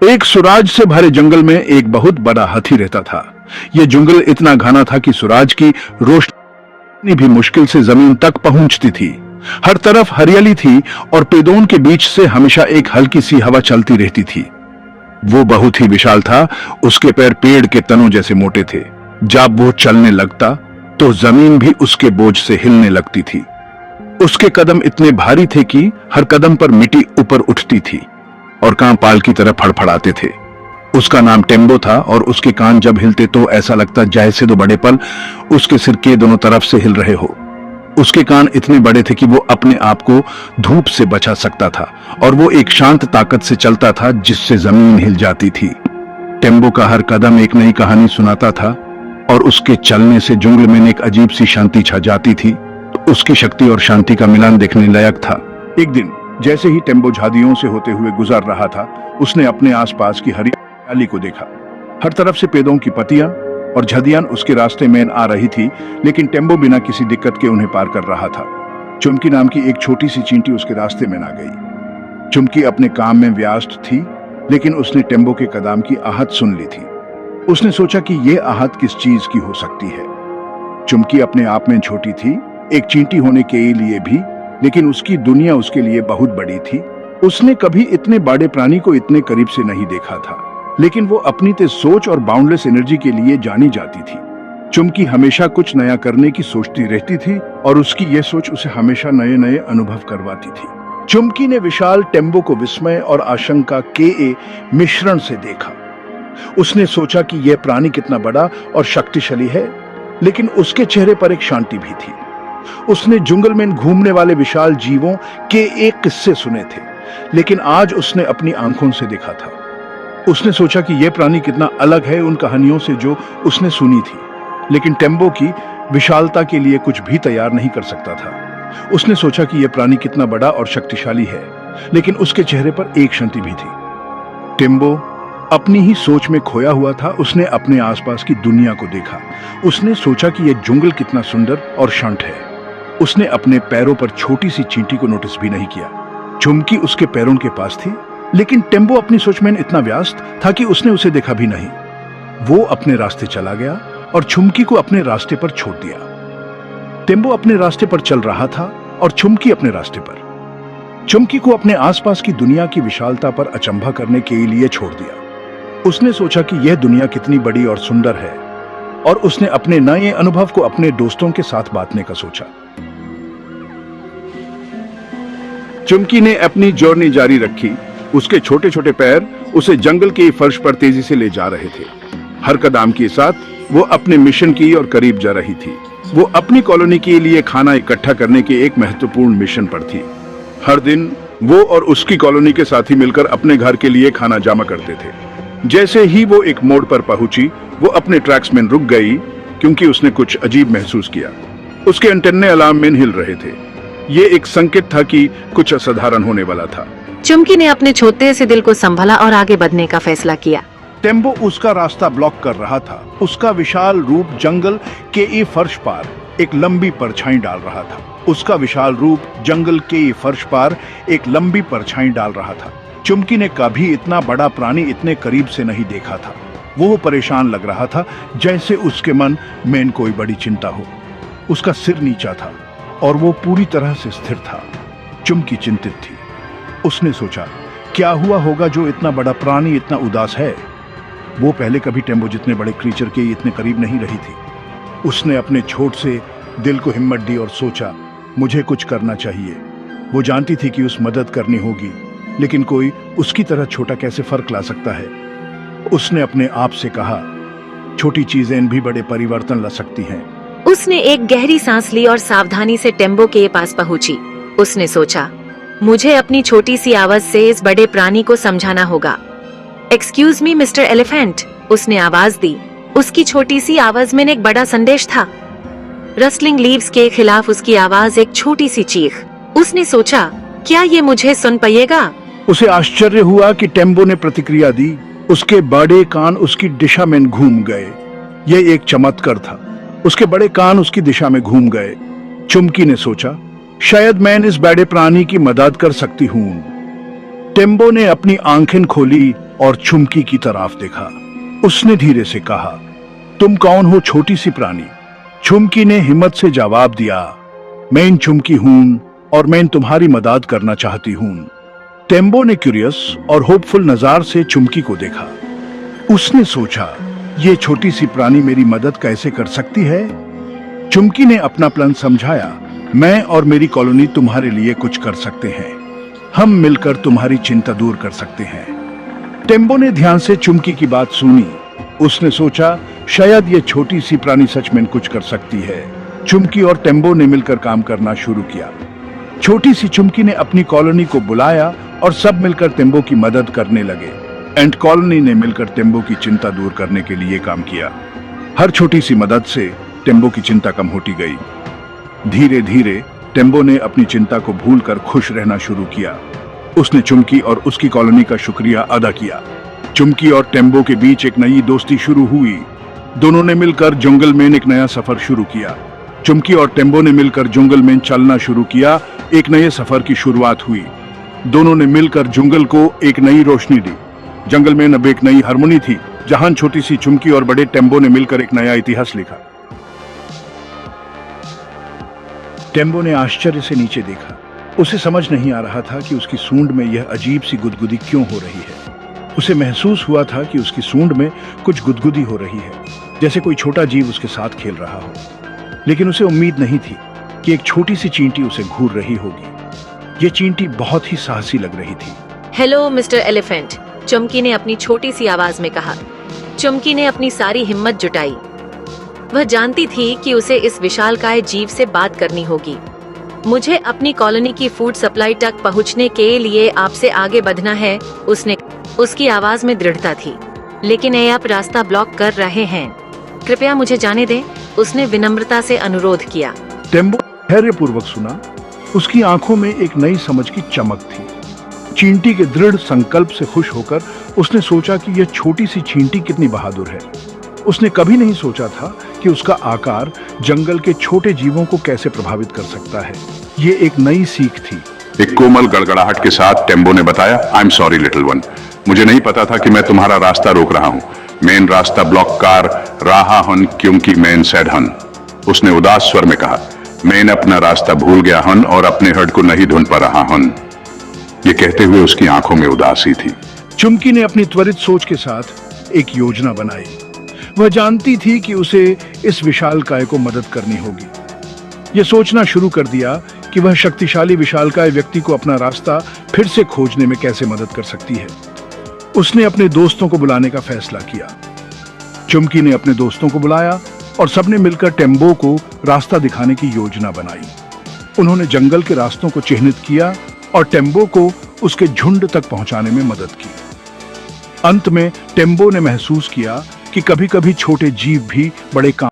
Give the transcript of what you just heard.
एक सुराज से भरे जंगल में एक बहुत बड़ा हाथी रहता था। यह जंगल इतना घना था कि सूरज की रोशनी भी मुश्किल से जमीन तक पहुंचती थी। हर तरफ हरियाली थी और पेड़ों के बीच से हमेशा एक हल्की सी हवा चलती रहती थी। वो बहुत ही विशाल था। उसके पैर पेड़ के तनों जैसे मोटे थे। जब वो चलने लगता तो जमीन भी उसके बोझ से हिलने लगती थी। उसके कदम इतने भारी थे कि हर कदम पर मिट्टी ऊपर उठती थी और कान पाल की तरह फड़फड़ाते थे। उसका नाम टेम्बो था और उसके कान जब हिलते तो ऐसा लगता जैसे दो बड़े पल उसके सिर के दोनों तरफ से हिल रहे हो। उसके कान इतने बड़े थे कि वो अपने आप को धूप से बचा सकता था और वो एक शांत ताकत से चलता था जिससे जमीन हिल जाती थी। टेम्बो का हर कदम एक नई कहानी सुनाता था और उसके चलने से जंगल में एक अजीब सी शांति छा जाती थी। उसकी शक्ति और शांति का मिलान देखने लायक था। एक दिन जैसे ही टेम्बो झाड़ियों से होते हुए गुजर रहा था, उसने अपने आसपास की हरियाली को देखा। हर तरफ से पेड़ों की पत्तियां और झाड़ियां उसके रास्ते में आ रही थी, लेकिन टेम्बो बिना किसी दिक्कत के उन्हें पार कर रहा था। चुमकी नाम की एक छोटी सी चींटी उसके रास्ते में आ गई। चुमकी अपने काम में व्यस्त थी, लेकिन उसने टेम्बो के कदम की आहट सुन ली थी। उसने सोचा कि यह आहट किस चीज की हो सकती है। चुमकी अपने आप में छोटी थी, एक चींटी होने के लिए भी, लेकिन उसकी दुनिया उसके लिए बहुत बड़ी थी। उसने कभी इतने बड़े प्राणी को इतने करीब से नहीं देखा था, लेकिन वो अपनी तेज सोच और बाउंडलेस एनर्जी के लिए जानी जाती थी। चुमकी हमेशा कुछ नया करने की सोचती रहती थी और उसकी ये सोच उसे हमेशा नए नए अनुभव करवाती थी। चुमकी ने विशाल टेम्बो को विस्मय और आशंका के मिश्रण से देखा। उसने सोचा कि यह प्राणी कितना बड़ा और शक्तिशाली है, लेकिन उसके चेहरे पर एक शांति भी थी। उसने जंगल में घूमने वाले विशाल जीवों के एक किस्से सुने थे, लेकिन आज उसने अपनी आंखों से देखा था। उसने सोचा कि यह प्राणी कितना अलग है उन कहानियों से जो उसने सुनी थी, लेकिन टेम्बो की विशालता के लिए कुछ भी तैयार नहीं कर सकता था। उसने सोचा कि यह प्राणी कितना बड़ा और शक्तिशाली है, लेकिन उसके चेहरे पर एक शांति भी थी। टेम्बो अपनी ही सोच में खोया हुआ था। उसने अपने आसपास की दुनिया को देखा। उसने सोचा कि यह जंगल कितना सुंदर और शांत है। उसने अपने पैरों पर छोटी सी चींटी को नोटिस भी नहीं किया। चुमकी उसके पैरों के पास थी, लेकिन टेम्बो अपनी सोच में इतना व्यस्त था कि उसने उसे देखा भी नहीं। वो अपने रास्ते चला गया और चुमकी को अपने रास्ते पर छोड़ दिया। टेम्बो अपने रास्ते पर चल रहा था और चुमकी अपने रास्ते पर। चुमकी को अपने आसपास की दुनिया की विशालता पर अचंभा करने के लिए छोड़ दिया। उसने सोचा कि यह दुनिया कितनी बड़ी और सुंदर है और उसने अपने नए अनुभव को अपने दोस्तों के साथ बांटने का सोचा। चुमकी ने अपनी जर्नी जारी रखी। उसके छोटे छोटे पैर उसे जंगल के फर्श पर तेजी से ले जा रहे थे। हर कदम के साथ वो अपने मिशन की और करीब जा रही थी। वो अपनी कॉलोनी के लिए खाना इकट्ठा करने के एक महत्वपूर्ण मिशन पर थी। हर दिन वो और उसकी कॉलोनी के साथी मिलकर अपने घर के लिए खाना जमा करते थे। जैसे ही वो एक मोड़ पर पहुंची, वो अपने ट्रैक्स में रुक गई क्योंकि उसने कुछ अजीब महसूस किया। उसके एंटेने अलार्म में हिल रहे थे। ये एक संकेत था कि कुछ असाधारण होने वाला था। चुमकी ने अपने छोटे से दिल को संभाला और आगे बढ़ने का फैसला किया। टेम्बो उसका रास्ता ब्लॉक कर रहा था। उसका विशाल रूप जंगल के फर्श पर एक लंबी परछाई डाल रहा था। उसका विशाल रूप जंगल के फर्श पर एक लंबी परछाई डाल रहा था। चुमकी ने कभी इतना बड़ा प्राणी इतने करीब से नहीं देखा था। वो परेशान लग रहा था, जैसे उसके मन में कोई बड़ी चिंता हो। उसका सिर नीचा था और वो पूरी तरह से स्थिर था। चुमकी चिंतित थी। उसने सोचा, क्या हुआ होगा जो इतना बड़ा प्राणी इतना उदास है। वो पहले कभी टेम्बो जितने बड़े क्रीचर के इतने करीब नहीं रही थी। उसने अपने छोट से दिल को हिम्मत दी और सोचा, मुझे कुछ करना चाहिए। वो जानती थी कि उस मदद करनी होगी, लेकिन कोई उसकी तरह छोटा कैसे फर्क ला सकता है। उसने अपने आप से कहा, छोटी चीजें भी बड़े परिवर्तन ला सकती हैं। उसने एक गहरी सांस ली और सावधानी से टेम्बो के पास पहुंची। उसने सोचा, मुझे अपनी छोटी सी आवाज से इस बड़े प्राणी को समझाना होगा। एक्सक्यूज मी मिस्टर एलिफेंट, उसने आवाज दी। उसकी छोटी सी आवाज में एक बड़ा संदेश था। रस्लिंग लीव्स के खिलाफ उसकी आवाज एक छोटी सी चीख। उसने सोचा, क्या ये मुझे सुन पाएगा? उसे आश्चर्य हुआ कि टेम्बो ने प्रतिक्रिया दी। उसके बड़े कान उसकी दिशा में घूम गए। यह एक चमत्कार था। उसके बड़े कान उसकी दिशा में घूम गए। चुमकी ने सोचा, शायद मैं इस बड़े प्राणी की मदद कर सकती हूँ। टेम्बो ने अपनी आंखें खोली और चुमकी की तरफ देखा। उसने धीरे से कहा, तुम कौन हो छोटी सी प्राणी? चुमकी ने हिम्मत से जवाब दिया, मैं इन चुमकी हूं और मैं तुम्हारी मदद करना चाहती हूं। टेम्बो ने क्यूरियस और होपफुल नजर से चुमकी को देखा। उसने सोचा, ये छोटी सी प्राणी मेरी मदद कैसे कर सकती है? चुमकी ने अपना प्लान समझाया, मैं और मेरी कॉलोनी तुम्हारे लिए कुछ कर सकते हैं। हम मिलकर तुम्हारी चिंता दूर कर सकते हैं। टेम्बो ने ध्यान से चुमकी की बात सुनी। उसने सोचा, शायद ये छोटी सी प्राणी सच में कुछ कर सकती है। चुमकी और टेम्बो ने मिलकर काम करना शुरू किया। छोटी सी चुमकी ने अपनी कॉलोनी को बुलाया और सब मिलकर टेम्बो की मदद करने लगे। एंड कॉलोनी ने मिलकर टेम्बो की चिंता दूर करने के लिए काम किया। हर छोटी सी मदद से टेम्बो की चिंता कम होती गई। धीरे धीरे टेम्बो ने अपनी चिंता को भूलकर खुश रहना शुरू किया। उसने चुमकी और उसकी कॉलोनी का शुक्रिया अदा किया। चुमकी और टेम्बो के बीच एक नई दोस्ती शुरू हुई। दोनों ने मिलकर जंगल में एक नया सफर शुरू किया। चुमकी और टेम्बो ने मिलकर जंगल में चलना शुरू किया। एक नए सफर की शुरुआत हुई। दोनों ने मिलकर जंगल को एक नई रोशनी दी। जंगल में अब एक नई हारमोनी थी, जहां छोटी सी चुमकी और बड़े टेम्बो ने मिलकर एक नया इतिहास लिखा। टेम्बो ने आश्चर्य से नीचे देखा। उसे समझ नहीं आ रहा था कि उसकी सूंड में यह अजीब सी गुदगुदी क्यों हो रही है। उसे महसूस हुआ था कि उसकी सूंड में कुछ गुदगुदी हो रही है, जैसे कोई छोटा जीव उसके साथ खेल रहा हो। लेकिन उसे उम्मीद नहीं थी कि एक छोटी सी चींटी उसे घूर रही होगी। ये चींटी बहुत ही साहसी लग रही थी। हेलो मिस्टर एलिफेंट, चुमकी ने अपनी छोटी सी आवाज में कहा। चुमकी ने अपनी सारी हिम्मत जुटाई। वह जानती थी कि उसे इस विशालकाय जीव से बात करनी होगी। मुझे अपनी कॉलोनी की फूड सप्लाई तक पहुंचने के लिए आपसे आगे बढ़ना है, उसकी आवाज में दृढ़ता थी। लेकिन ये आप रास्ता ब्लॉक कर रहे हैं, कृपया मुझे जाने दें, उसने विनम्रता से अनुरोध किया। टेम्बो धैर्यपूर्वक सुना। उसकी आंखों में एक नई समझ की चमक थी। चींटी के दृढ़ संकल्प से खुश होकर उसने सोचा कि यह छोटी सी चींटी कितनी बहादुर है। उसने कभी नहीं सोचा था कि उसका आकार जंगल के छोटे जीवों को कैसे प्रभावित कर सकता है। ये एक नई सीख थी। एक कोमल गड़गड़ाहट के साथ टेम्बो ने बताया, I am sorry little one, मुझे नहीं पता था कि मैं तुम्हारा रास्ता रोक रहा हूँ। मेन रास्ता ब्लॉक कर रहा हूं क्योंकि मैं सैड हन। उसने उदास स्वर में कहा, मैं अपना रास्ता भूल गया हन और अपने हर्ड को नहीं ढूंढ पा रहा हन। ये कहते हुए उसकी आंखों में उदासी थी। चुमकी ने अपनी त्वरित सोच के साथ एक योजना बनाई। वह जानती थी कि उसे इस विशालकाय को मदद करनी होगी। यह सोचना शुरू कर दिया कि वह शक्तिशाली विशालकाय व्यक्ति को अपना रास्ता फिर से खोजने में कैसे मदद कर सकती है। उसने अपने दोस्तों को बुलाने का फैसला किया। चुमकी ने अपने दोस्तों को बुलाया और सबने मिलकर टेम्बो को रास्ता दिखाने की योजना बनाई। उन्होंने जंगल के रास्तों को चिन्हित किया और टेम्बो को उसके झुंड तक पहुंचाने में मदद की। अंत में टेम्बो ने महसूस किया कि कभी-कभी छोटे जीव भी बड़े काम